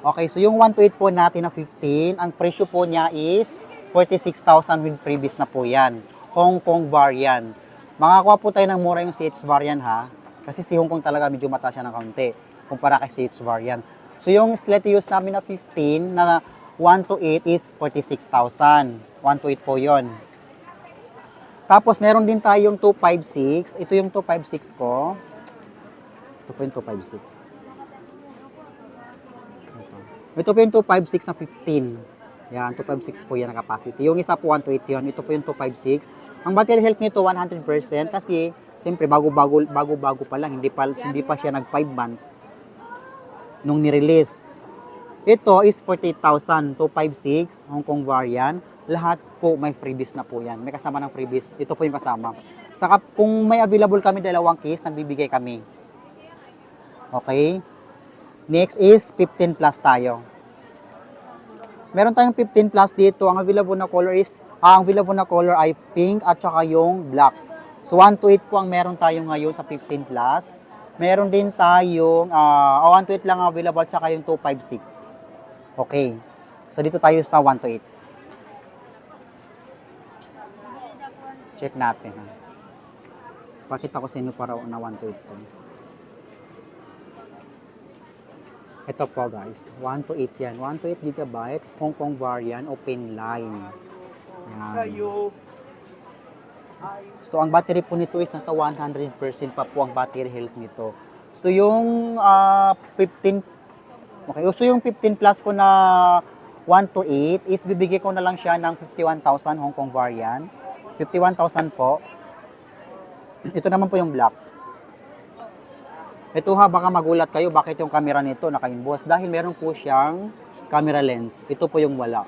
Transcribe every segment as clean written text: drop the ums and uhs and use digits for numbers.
Okay, so yung 1 to 8 po natin na 15, ang presyo po niya is 46,000 with freebies na po yan. Hong Kong variant. Makakuha po tayo ng mura yung CH variant ha. Kasi si Hong Kong talaga medyo mataas siya ng kaunti kumpara kay CH variant. So yung Sletius namin na 15 na 1 to 8 is 46,000. 1 to 8 po yon. Tapos meron din tayong 256. Ito yung 256 ko. Ito po yung 256. Ito po yung 256 na 15. Yan, 256 po yan ang capacity. Yung isa po 1 to 8 yun. Ito po yung 256. Ang battery health nito 100% kasi siyempre bago-bago pa lang, hindi pa siya nag 5 months nung ni-release. Ito is 48,000, 256 Hong Kong variant. Lahat po may freebies na po yan. May kasama ng freebies. Ito po yung kasama. Saka kung may available kami dalawang case, nagbibigay kami. Okay? Next is 15 plus tayo. Meron tayong 15 plus dito. Ang available na color ay pink at saka yung black. So 1 to 8 po ang meron tayo ngayon sa 15 plus. Meron din tayong 1 to 8 lang available at saka yung 256. Okay. So dito tayo sa 1 to 8. Check natin. Pakita ko sa inyo para na 1 to 8 to. Ito po guys, 1 to 8 yan. 1 to 8 GB, Hong Kong variant, open line. Yan. So ang battery po nito is nasa 100% pa po ang battery health nito. So yung 15 plus ko na 1 to 8 is bibigay ko na lang siya ng 51,000 Hong Kong variant. 51,000 po. Ito naman po yung black. Ito ha, baka magulat kayo bakit yung camera nito naka-inboss. Dahil meron po siyang camera lens. Ito po yung wala.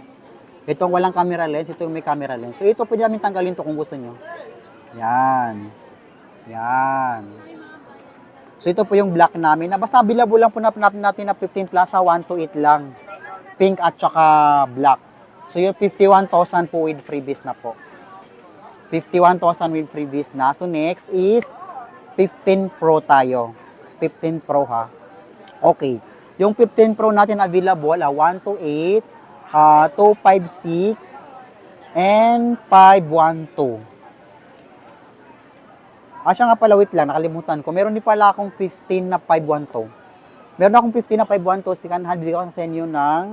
Itong walang camera lens, ito yung may camera lens. So ito pwede namin tanggalin to kung gusto nyo. Yan. Yan. So ito po yung black namin. Na basta available lang po natin na 15 plus na 1 to 8 lang. Pink at saka black. So yung 51,000 po with freebies na po. 51,000 with freebies na. So next is 15 Pro tayo. 15 Pro ha. Okay. Yung 15 Pro natin available 1 to 8, 256, and 512. Siya nga pala, wait lang, nakalimutan ko. Meron din pala akong 15 na 512. Meron akong 15 na 512, second hand, bigyan ko sa inyo ng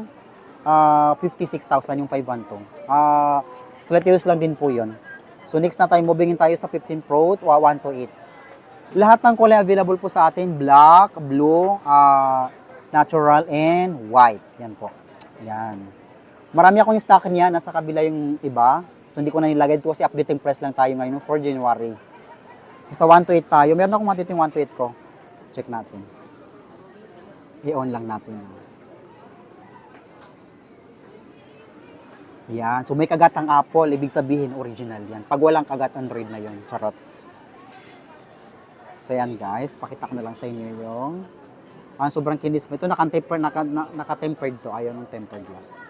56,000 yung 512. Sletius lang din po yun. So next na tayo, moving tayo sa 15 Pro, 1 to 8. Lahat ng kulay available po sa atin, black, blue, natural, and white. Yan po. Yan. Marami akong stock niya, nasa kabila yung iba. So hindi ko na nilagay dito kasi updating price lang tayo ngayon for January. So sa 1 to 8 tayo, meron akong matiting 1 to 8 ko. Check natin. I-on lang natin. Yan. So may kagat ang Apple, ibig sabihin original yan. Pag walang kagat, Android na yon. Charot. So yan guys, pakita ko na lang sa inyo yung sobrang kinis mo. Ito naka-tempered to, ayaw ng tempered glass.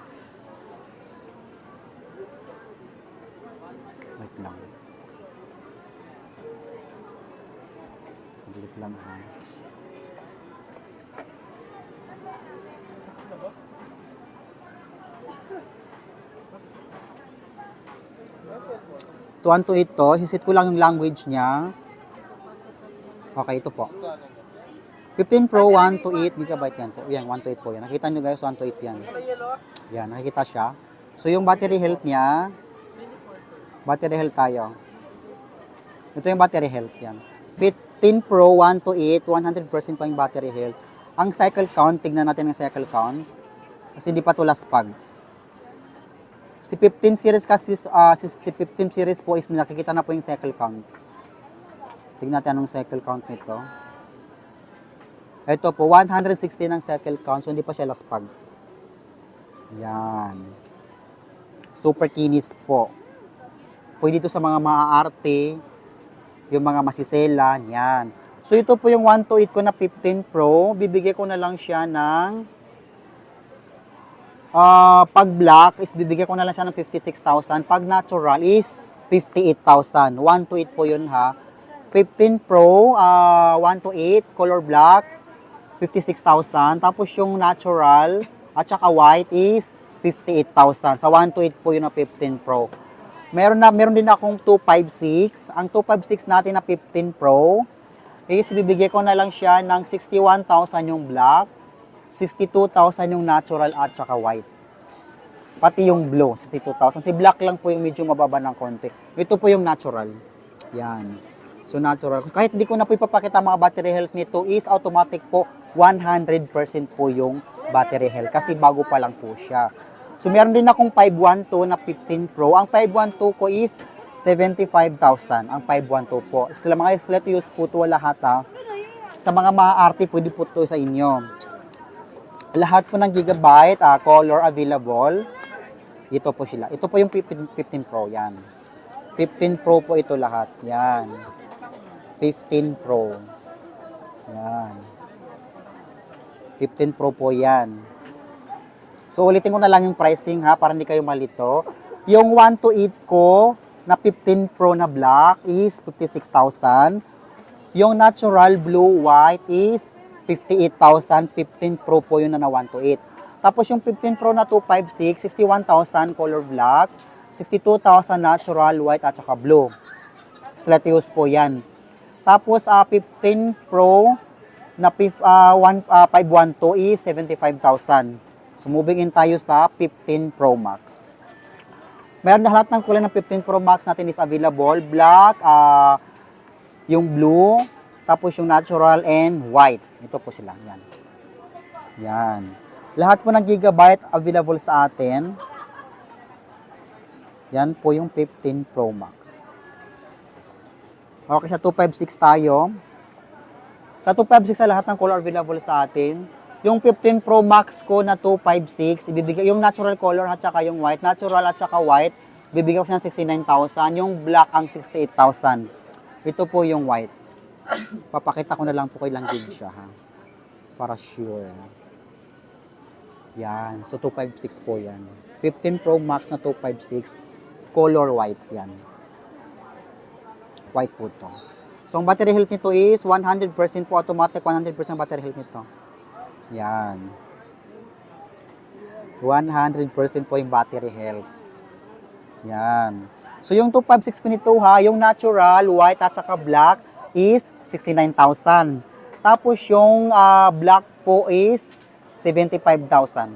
Wait lang. Wait lang ha. To 1 to 8 to, hisit ko lang yung language niya. Okay, ito po. 15 Pro, 1 to 8 GB yan po. Yan, 1 to 8 po yan. Nakita nyo guys, 1 to 8 yan. Yan, nakikita siya. So, yung battery health niya, battery health tayo. Ito yung battery health yan. 15 Pro, 1 to 8, 100% pa yung battery health. Ang cycle count, tignan natin ang cycle count. Kasi hindi pa ito laspag. Si 15 series kasi, si 15 series po is nakikita na po yung cycle count. Tignan natin anong cycle count nito. Ito po, 160 ng cycle count, so hindi pa siya laspag. Yan. Super kinis po. Pwede ito sa mga maaarte, yung mga masiselan, yan. So ito po yung 1 to 8 ko na 15 Pro, bibigay ko na lang siya ng, pag black is bibigay ko na lang siya ng 56,000, pag natural is 58,000. 1 to 8 po yun ha. 15 Pro, 1 to 8, color black, 56,000. Tapos yung natural, at saka white is 58,000. Sa 128 po yun na 15 Pro. Meron din akong 256. Ang 256 natin na 15 Pro is bibigay ko na lang siya ng 61,000 yung black, 62,000 yung natural at saka white. Pati yung blue, 62,000. Si black lang po yung medyo mababa ng konti. Ito po yung natural. Yan. So natural. Kahit hindi ko na po ipapakita mga battery health nito is automatic po 100% po yung battery health kasi bago pa lang po siya. So meron din akong 512 na 15 Pro. Ang 512 ko is 75,000. Ang 512 po. Sila mga slot use po ito lahat ha. Sa mga maaarte pwede po ito sa inyo. Lahat po ng gigabyte, color available. Ito po sila. Ito po yung 15 Pro. Yan. 15 Pro po ito lahat. Yan. 15 Pro. Yan. 15 Pro po yan. So, ulitin ko na lang yung pricing ha, para hindi kayo malito. Yung 128 ko na 15 Pro na black is 56,000. Yung natural blue white is 58,000. 15 Pro po yun na 128. Tapos yung 15 Pro na 256, 61,000 color black, 62,000 natural white at saka blue. Slatius po yan. Tapos 15 Pro na 512 is 75,000. So moving in tayo sa 15 Pro Max. Meron na lahat ng kulay ng 15 Pro Max natin is available. Black, yung blue, tapos yung natural and white. Ito po sila. Yan. Yan. Lahat po ng gigabyte available sa atin. Yan po yung 15 Pro Max. Okay, sa 256 tayo. Sa 256 sa lahat ng color available sa atin. Yung 15 Pro Max ko na 256, ibibigay yung natural color at saka yung white. Natural at saka white, bibigay ko siya ng 69,000. Yung black ang 68,000. Ito po yung white. Papakita ko na lang po kay lang gig siya ha. Para sure. Yan. So 256 po yan. 15 Pro Max na 256. Color white yan. White po to. So ang battery health nito is 100% po automatic. 100% battery health nito. Yan. 100% po yung battery health. Yan. So yung 256 ko nito ha, yung natural, white at saka black is 69,000. Tapos yung black po is 75,000.